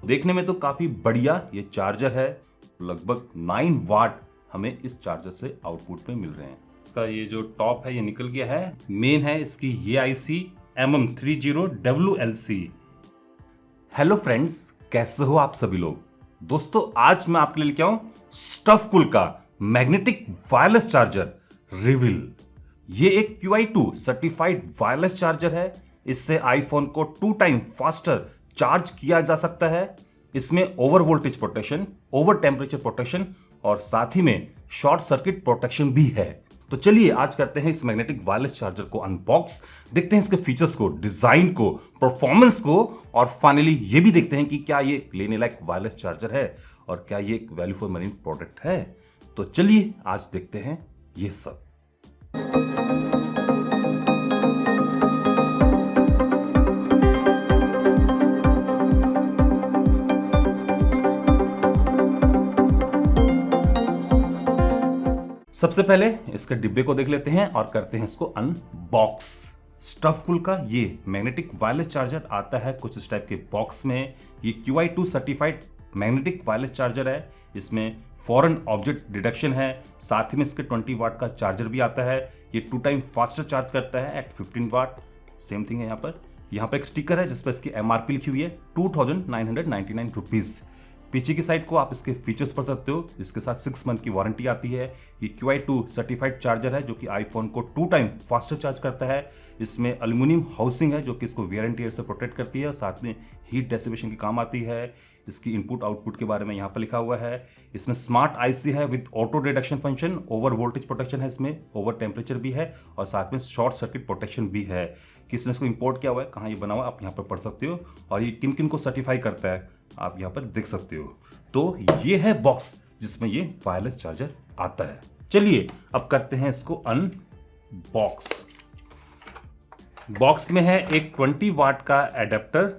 देखने में तो काफी बढ़िया ये चार्जर है। लगभग 9 वाट हमें इस चार्जर से आउटपुट में मिल रहे हैं। इसका ये जो टॉप है ये निकल गया है। मेन है इसकी ये आईसी MM30WLC। हेलो फ्रेंड्स, कैसे हो आप सभी लोग। दोस्तों आज मैं आपके लिए लेके आऊं स्टफकूल का मैग्नेटिक वायरलेस चार्जर रिविल। ये एक QI2 सर्टिफाइड वायरलेस चार्जर है। इससे आईफोन को 2 टाइम फास्टर चार्ज किया जा सकता है। इसमें over voltage protection, over temperature protection और साथ ही में शॉर्ट सर्किट प्रोटेक्शन भी है। तो चलिए आज करते हैं इस मैग्नेटिक वायरलेस चार्जर को अनबॉक्स, देखते हैं इसके फीचर्स को, डिजाइन को, परफॉर्मेंस को और फाइनली ये भी देखते हैं कि क्या ये लेने लायक वायरलेस चार्जर है और क्या ये एक वैल्यू फॉर मनी प्रोडक्ट है। तो चलिए आज देखते हैं ये सब। सबसे पहले इसके डिब्बे को देख लेते हैं और करते हैं इसको अनबॉक्स। स्टफकूल का ये मैग्नेटिक वायरलेस चार्जर आता है कुछ इस टाइप के बॉक्स में। ये QI2 certified magnetic wireless charger है। इसमें फॉरेन ऑब्जेक्ट डिटेक्शन है, साथ ही में इसके 20 वाट का चार्जर भी आता है। ये 2 टाइम फास्टर चार्ज करता है एट 15 वाट। सेम थिंग है यहाँ पर एक स्टिकर है जिस पर इसकी MRP लिखी हुई है 2999 रुपीज। पीछे की साइड को आप इसके फीचर्स पढ़ सकते हो। इसके साथ 6 मंथ की वारंटी आती है। ये QI2 सर्टिफाइड चार्जर है जो कि आईफोन को 2 टाइम फास्टर चार्ज करता है। इसमें एल्यूमिनियम हाउसिंग है जो कि इसको वियर एंड टियर से प्रोटेक्ट करती है और साथ में हीट डेसिपेशन की काम आती है। इसकी इनपुट आउटपुट के बारे में यहाँ पर लिखा हुआ है। इसमें स्मार्ट आईसी है with auto detection function, over voltage protection है, इसमें ओवर टेम्परेचर भी है और साथ में शॉर्ट सर्किट प्रोटेक्शन भी है। किसने इसको इंपोर्ट किया हुआ है, कहाँ ये बना हुआ है, आप यहाँ पर पढ़ सकते हो और ये किन किन को सर्टिफाई करता है आप यहाँ पर देख सकते हो। तो ये है बॉक्स जिसमें ये वायरलेस चार्जर आता है। चलिए अब करते हैं इसको अनबॉक्स। बॉक्स में है एक 20 वाट का एडेप्टर।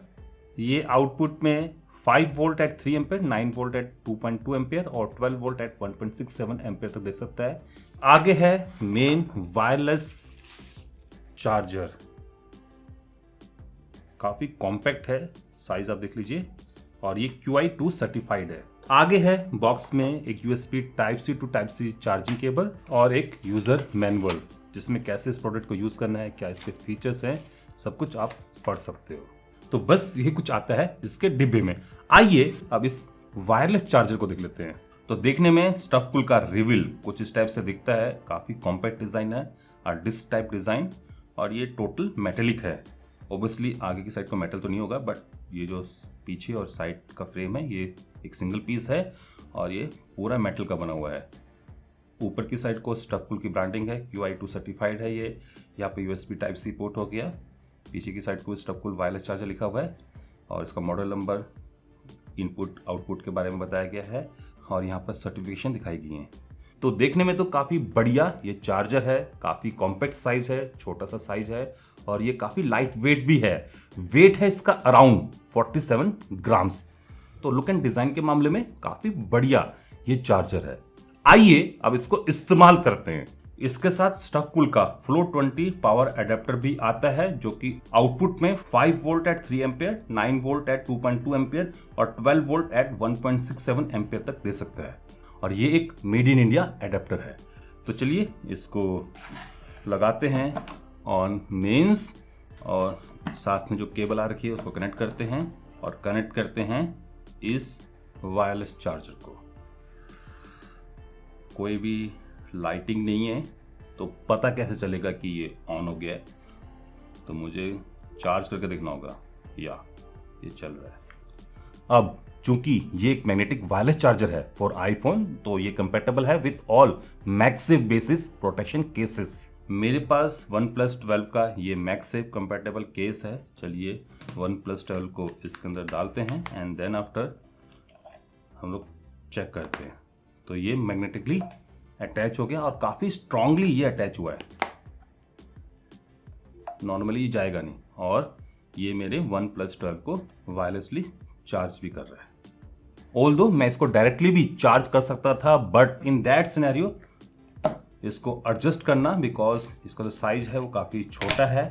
ये आउटपुट में 5 volt at 3 ampere, 9 volt at 2.2 ampere और 12 वोल्ट एट 1.67 एम्पियर तक दे सकता है। आगे है मेन वायरलेस चार्जर। काफी कॉम्पैक्ट है, साइज आप देख लीजिए और ये QI2 सर्टिफाइड है। आगे है बॉक्स में एक USB Type-C to Type-C charging cable और एक यूजर मैनुअल जिसमें कैसे इस प्रोडक्ट को यूज करना है, क्या इसके फीचर्स हैं, सब कुछ आप पढ़ सकते हो। तो बस ये कुछ आता है इसके डिब्बे में। आइए अब इस वायरलेस चार्जर को देख लेते हैं। तो देखने में स्टफकूल का रिविल कुछ इस टाइप से दिखता है। काफी कॉम्पैक्ट डिजाइन है और डिस्क टाइप डिजाइन और ये टोटल मेटेलिक है। ऑब्वियसली आगे की साइड का मेटल तो नहीं होगा, बट ये जो पीछे और साइड का फ्रेम है ये एक सिंगल पीस है और ये पूरा मेटल का बना हुआ है। ऊपर की साइड को स्टफकूल की ब्रांडिंग है, QI2 सर्टिफाइड है। ये यहाँ पे USB Type-C पोर्ट हो गया। पीछे की साइड को स्टफकूल वायरलेस चार्जर लिखा हुआ है और इसका मॉडल नंबर, इनपुट आउटपुट के बारे में बताया गया है और यहाँ पर सर्टिफिकेशन दिखाई गई है। तो देखने में तो काफ़ी बढ़िया ये चार्जर है। काफ़ी कॉम्पैक्ट साइज है, छोटा सा साइज है और ये काफ़ी लाइट वेट भी है। वेट है इसका अराउंड 47 ग्राम्स। तो लुक एंड डिज़ाइन के मामले में काफ़ी बढ़िया ये चार्जर है। आइए अब इसको इस्तेमाल करते हैं। इसके साथ स्टफकूल का Flow 20 पावर एडेप्टर भी आता है जो कि आउटपुट में 5 volt at 3 ampere, 9 volt at 2.2 ampere और 12 वोल्ट एट 1.67 एम्पियर तक दे सकता है और ये एक मेड इन इंडिया एडेप्टर है। तो चलिए इसको लगाते हैं ऑन मेंस और साथ में जो केबल आ रखी है उसको कनेक्ट करते हैं और कनेक्ट करते हैं इस वायरलेस चार्जर को। कोई भी लाइटिंग नहीं है तो पता कैसे चलेगा कि ये ऑन हो गया है। तो मुझे चार्ज करके देखना होगा। या ये चल रहा है। अब चूंकि ये एक मैग्नेटिक वायरलेस चार्जर है फॉर आईफोन तो ये कंपेटेबल है with all MagSafe basis protection cases. मेरे पास OnePlus 12 का ये मैगसेफ कंपेटेबल केस है। चलिए OnePlus 12 को इसके अंदर डालते हैं एंड देन आफ्टर हम लोग चेक करते हैं। तो ये मैग्नेटिकली अटैच हो गया और काफ़ी स्ट्रांगली ये अटैच हुआ है। नॉर्मली ये जाएगा नहीं और ये मेरे OnePlus 12 को वायरलेसली चार्ज भी कर रहा है। ऑल्दो मैं इसको डायरेक्टली भी चार्ज कर सकता था, बट इन दैट सिनेरियो इसको एडजस्ट करना, बिकॉज इसका जो साइज है वो काफ़ी छोटा है,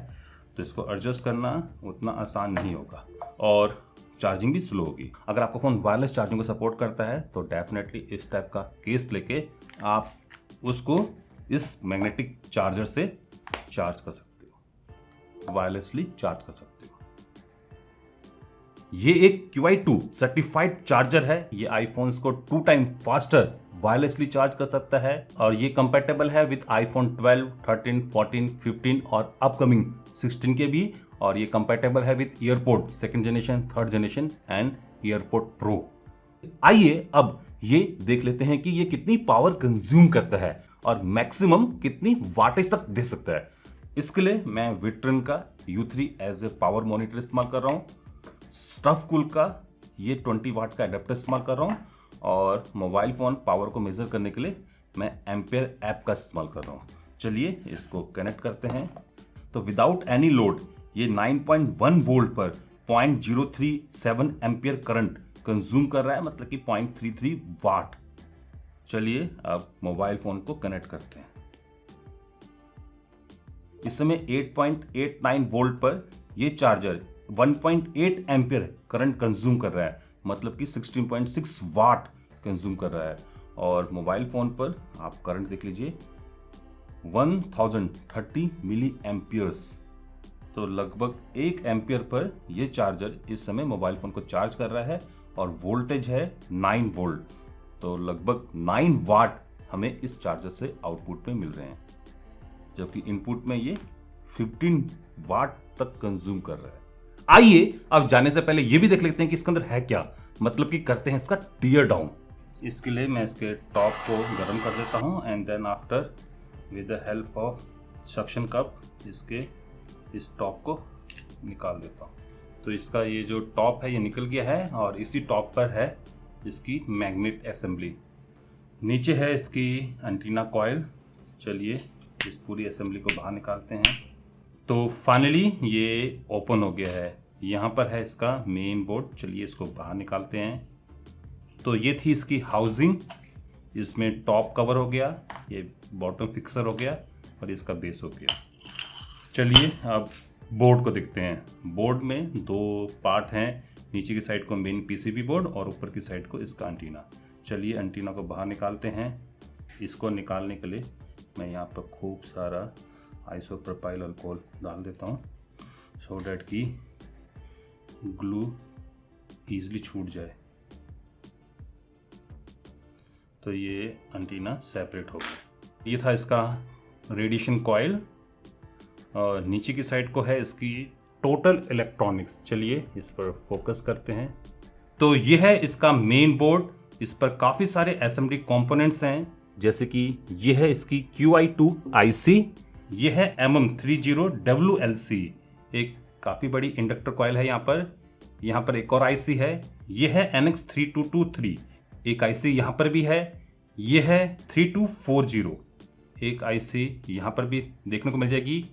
तो इसको एडजस्ट करना उतना आसान नहीं होगा। और चार्जिंग भी स्लो होगी। अगर आपका फ़ोन वायरलेस चार्जिंग को सपोर्ट करता है तो डेफिनेटली इस टाइप का केस लेके आप उसको इस मैग्नेटिक चार्जर से चार्ज कर सकते हो, वायरलेसली चार्ज कर सकते हो। ये एक QI2 सर्टिफाइड चार्जर है। ये आईफोन्स को 2 टाइम फास्टर वायरलेसली चार्ज कर सकता है और ये कंपैटिबल है विद आईफोन 12, 13, 14, 15 और अपकमिंग 16 के भी। और ये कंपैटिबल है with airport 2nd generation, 3rd generation and airport pro. आइए अब ये देख लेते हैं कि ये कितनी पावर कंज्यूम करता है और मैक्सिमम कितनी वाटेज तक दे सकता है। इसके लिए मैं विट्रन का U3 as a power monitor इस्तेमाल कर रहा हूँ। स्टफकूल का ये 20 वाट का एडेप्टर इस्तेमाल कर रहा हूँ और मोबाइल फ़ोन पावर को मेज़र करने के लिए मैं एम्पेयर ऐप का इस्तेमाल कर रहा हूँ। चलिए इसको कनेक्ट करते हैं। तो विदाउट एनी लोड ये 9.1 वोल्ट पर 0.037 एम्पियर करंट कंज्यूम कर रहा है, मतलब कि 0.33 वाट। चलिए अब मोबाइल फ़ोन को कनेक्ट करते हैं। इस समय 8.89 वोल्ट पर ये चार्जर 1.8 एम्पियर करंट कंज्यूम कर रहा है, मतलब कि 16.6 वाट कंज्यूम कर रहा है। और मोबाइल फ़ोन पर आप करंट देख लीजिए 1030 मिली एम्पियर्स, तो लगभग 1 एम्पियर पर यह चार्जर इस समय मोबाइल फ़ोन को चार्ज कर रहा है और वोल्टेज है 9 वोल्ट, तो लगभग 9 वाट हमें इस चार्जर से आउटपुट में मिल रहे हैं, जबकि इनपुट में ये 15 वाट तक कंज्यूम कर रहा है। आइए अब जाने से पहले ये भी देख लेते हैं कि इसके अंदर है क्या, मतलब कि करते हैं इसका टीयर डाउन। इसके लिए मैं इसके टॉप को गर्म कर देता हूं and then after with the help of suction cup इसके इस टॉप को निकाल देता हूं। तो इसका ये जो टॉप है ये निकल गया है और इसी टॉप पर है इसकी मैग्नेट असेंबली। नीचे है इसकी एंटीना कॉइल। चलिए इस पूरी असेंबली को बाहर निकालते हैं। तो फाइनली ये ओपन हो गया है। यहाँ पर है इसका मेन बोर्ड। चलिए इसको बाहर निकालते हैं। तो ये थी इसकी हाउसिंग। इसमें टॉप कवर हो गया, ये बॉटम फिक्सर हो गया और इसका बेस हो गया। चलिए अब बोर्ड को देखते हैं। बोर्ड में 2 पार्ट हैं, नीचे की साइड को मेन PCB बोर्ड और ऊपर की साइड को इसका एंटीना। चलिए एंटीना को बाहर निकालते हैं। इसको निकालने के लिए मैं यहाँ पर खूब सारा आइसोप्रोपाइल अल्कोहल डाल देता हूँ सो डैट कि ग्लू ईजिली छूट जाए। तो ये एंटीना सेपरेट हो गया। ये था इसका रेडिएशन कॉइल और नीचे की साइड को है इसकी टोटल इलेक्ट्रॉनिक्स। चलिए इस पर फोकस करते हैं। तो ये है इसका मेन बोर्ड। इस पर काफ़ी सारे असेंबली कंपोनेंट्स हैं, जैसे कि ये है इसकी QI2 IC, ये है MM30WLC, एक काफ़ी बड़ी इंडक्टर कॉइल है। यहाँ पर एक और IC है, ये है NX3223, एक IC यहाँ पर भी है, ये है 3240, एक IC यहाँ पर भी देखने को मिल जाएगी,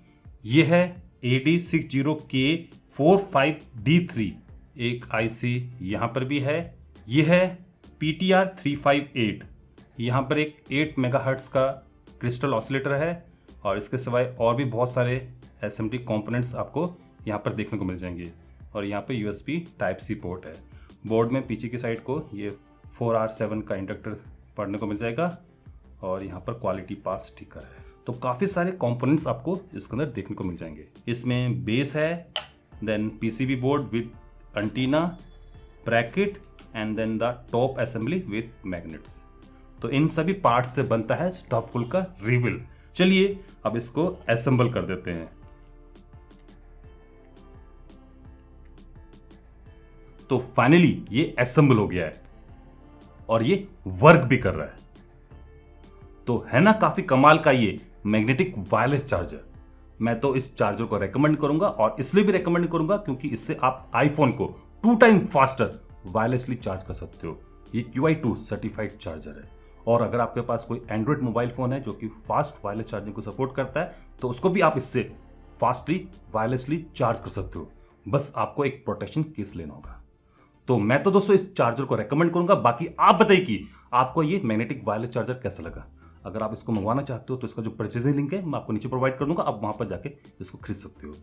ये है AD60K45D3, एक IC यहाँ पर भी है, ये है PTR358, यहाँ पर एक 8 मेगाहर्ट्ज़ का क्रिस्टल ऑसिलेटर है और इसके सिवाय और भी बहुत सारे असेंबली कंपोनेंट्स आपको यहाँ पर देखने को मिल जाएंगे। और यहाँ पे USB Type-C पोर्ट है। बोर्ड में पीछे की साइड को ये 4R7 का इंडक्टर पढ़ने को मिल जाएगा और यहाँ पर क्वालिटी पास स्टिकर है। तो काफ़ी सारे कंपोनेंट्स आपको इसके अंदर देखने को मिल जाएंगे। इसमें बेस है, then PCB board with antenna, bracket and then the top assembly with magnets. तो इन सभी पार्ट्स से बनता है स्टफकूल का रिवील। चलिए अब इसको असेंबल कर देते हैं। तो फाइनली ये असेंबल हो गया है और ये वर्क भी कर रहा है। तो है ना काफी कमाल का ये मैग्नेटिक वायरलेस चार्जर। मैं तो इस चार्जर को रेकमेंड करूंगा और इसलिए भी रेकमेंड करूंगा क्योंकि इससे आप आईफोन को 2 टाइम फास्टर वायरलेसली चार्ज कर सकते हो। ये QI2 सर्टिफाइड चार्जर है। और अगर आपके पास कोई एंड्रॉइड मोबाइल फोन है जो कि फास्ट वायरलेस चार्जिंग को सपोर्ट करता है तो उसको भी आप इससे फास्टली वायरलेसली चार्ज कर सकते हो। बस आपको एक प्रोटेक्शन केस लेना होगा। तो मैं तो दोस्तों इस चार्जर को रेकमेंड करूंगा। बाकी आप बताइए कि आपको ये मैग्नेटिक वायरलेस चार्जर कैसा लगा। अगर आप इसको मंगवाना चाहते हो तो इसका जो परचेजिंग लिंक है मैं आपको नीचे प्रोवाइड कर दूंगा, आप वहां पर जाके इसको खरीद सकते हो।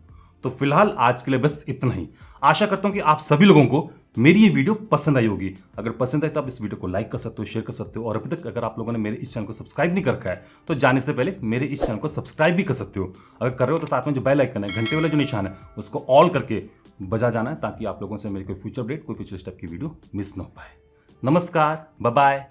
तो फिलहाल आज के लिए बस इतना ही। आशा करता हूं कि आप सभी लोगों को मेरी ये वीडियो पसंद आई होगी। अगर पसंद आई तो आप इस वीडियो को लाइक कर सकते हो, शेयर कर सकते हो, और अभी तक अगर आप लोगों ने मेरे इस चैनल को सब्सक्राइब नहीं कर रखा है तो जाने से पहले मेरे इस चैनल को सब्सक्राइब भी कर सकते हो। अगर कर रहे हो तो साथ में जो बेल आइकन है, घंटे वाला जो निशान है, उसको ऑल करके बजा जाना है, ताकि आप लोगों से मेरी कोई फ्यूचर अपडेट, कोई फ्यूचर स्टेप की वीडियो मिस ना हो पाए। नमस्कार, बाय बाय।